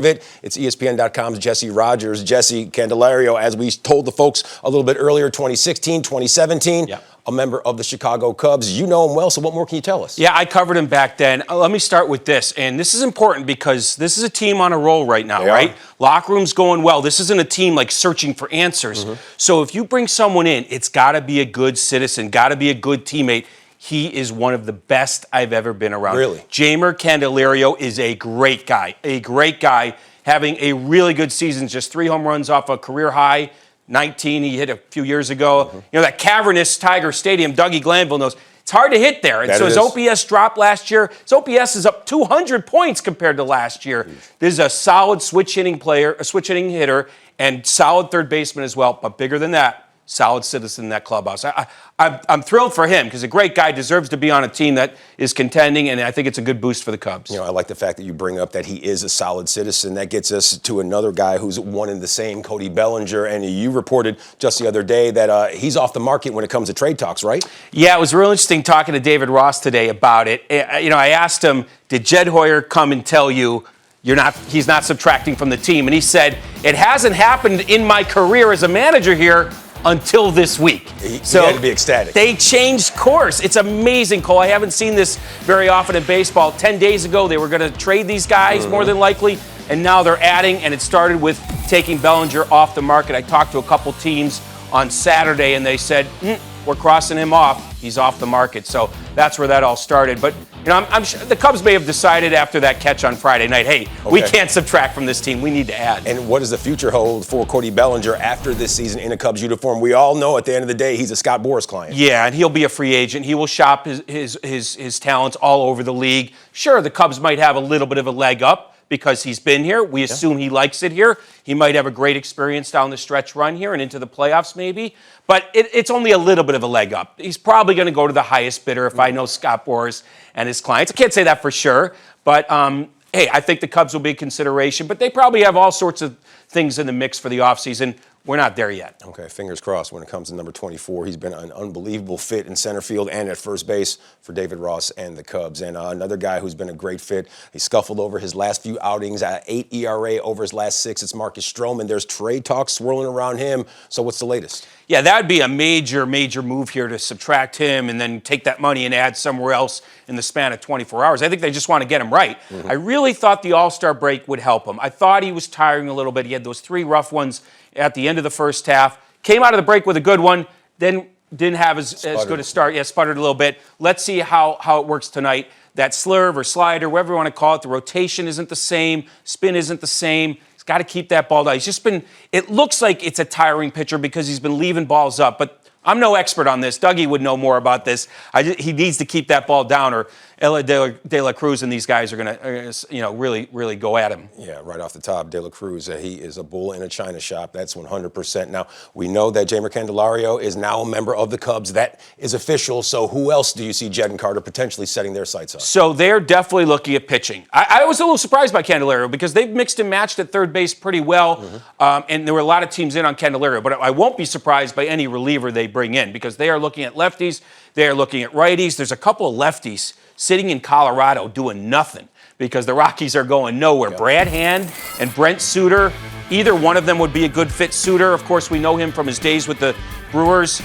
It's ESPN.com's Jesse Rogers, Jeimer Candelario, as we told the folks a little bit earlier, 2016, 2017, a member of the Chicago Cubs. You know him well, so what more can you tell us? Yeah, I covered him back then. Let me start with this, and this is important because this is a team on a roll right now, right? Locker room's going well. This isn't a team like searching for answers. So if you bring someone in, it's got to be a good citizen, got to be a good teammate. He is one of the best I've ever been around. Really? Jeimer Candelario is a great guy, having a really good season, just 3 home runs off a career high, 19 he hit a few years ago. You know, that cavernous Tiger Stadium, Dougie Glanville knows, it's hard to hit there. And so his OPS dropped last year. His OPS is up 200 points compared to last year. This is a solid switch hitting player, a switch hitting hitter, and solid third baseman as well, but bigger than that, solid citizen in that clubhouse. I'm thrilled for him because a great guy deserves to be on a team that is contending, and I think it's a good boost for the Cubs. You know, I like the fact that you bring up that he is a solid citizen. That gets us to another guy who's one and the same, Cody Bellinger, and you reported just the other day that he's off the market when it comes to trade talks, right? Yeah, it was real interesting talking to David Ross today about it. You know, I asked him, did Jed Hoyer come and tell you he's not subtracting from the team? And he said, it hasn't happened in my career as a manager here until this week. He had to be ecstatic. They changed course. It's amazing, Cole. I haven't seen this very often in baseball. 10 days ago, they were going to trade these guys more than likely, and now they're adding, and it started with taking Bellinger off the market. I talked to a couple teams on Saturday, and they said, we're crossing him off. He's off the market. So that's where that all started. But you know, I'm sure the Cubs may have decided after that catch on Friday night, hey, we can't subtract from this team. We need to add. And what does the future hold for Cody Bellinger after this season in a Cubs uniform? We all know at the end of the day, he's a Scott Boras client. Yeah, and he'll be a free agent. He will shop his talents all over the league. Sure, the Cubs might have a little bit of a leg up because he's been here. We assume he likes it here. He might have a great experience down the stretch run here and into the playoffs maybe. But it's only a little bit of a leg up. He's probably going to go to the highest bidder if I know Scott Boras and his clients. I can't say that for sure. But, hey, I think the Cubs will be a consideration. But they probably have all sorts of things in the mix for the offseason. We're not there yet. Okay, fingers crossed when it comes to number 24. He's been an unbelievable fit in center field and at first base for David Ross and the Cubs. And another guy who's been a great fit. He scuffled over his last few outings at 8 ERA over his last 6. It's Marcus Stroman. There's trade talk swirling around him. So what's the latest? Yeah, that would be a major move here to subtract him and then take that money and add somewhere else in the span of 24 hours. I think they just want to get him right. I really thought the All-Star break would help him. I thought he was tiring a little bit. He had those 3 rough ones at the end of the first half. Came out of the break with a good one, then didn't have as good a start. Yeah, sputtered a little bit. Let's see how it works tonight. That slurve or slider, whatever you want to call it, the rotation isn't the same, spin isn't the same. Got to keep that ball down. He's just been, it looks like it's a tiring pitcher because he's been leaving balls up, but I'm no expert on this. Dougie would know more about this. He needs to keep that ball down or Ella De La Cruz and these guys are going to, you know, really go at him. Yeah, right off the top, De La Cruz, he is a bull in a china shop. That's 100%. Now, we know that Jeimer Candelario is now a member of the Cubs. That is official. So who else do you see Jed and Carter potentially setting their sights on? So they're definitely looking at pitching. I was a little surprised by Candelario because they've mixed and matched at third base pretty well. And there were a lot of teams in on Candelario. But I won't be surprised by any reliever they bring in because they are looking at lefties. They are looking at righties. There's a couple of lefties sitting in Colorado doing nothing because the Rockies are going nowhere. Brad Hand and Brent Suter, either one of them would be a good fit. Suter, of course, we know him from his days with the Brewers.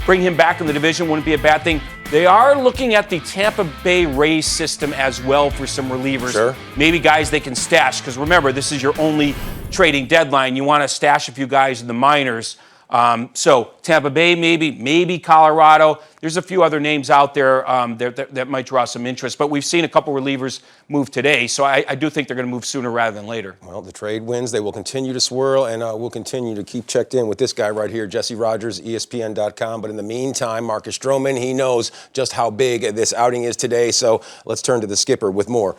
Bring him back in the division wouldn't be a bad thing. They are looking at the Tampa Bay Rays system as well for some relievers. Maybe guys they can stash because remember, this is your only trading deadline. You want to stash a few guys in the minors. So Tampa Bay, maybe Colorado. There's a few other names out there that might draw some interest. But we've seen a couple relievers move today, so I do think they're going to move sooner rather than later. Well, the trade wins. They will continue to swirl, and we'll continue to keep checked in with this guy right here, Jesse Rogers, ESPN.com. But in the meantime, Marcus Stroman, he knows just how big this outing is today. So let's turn to the skipper with more.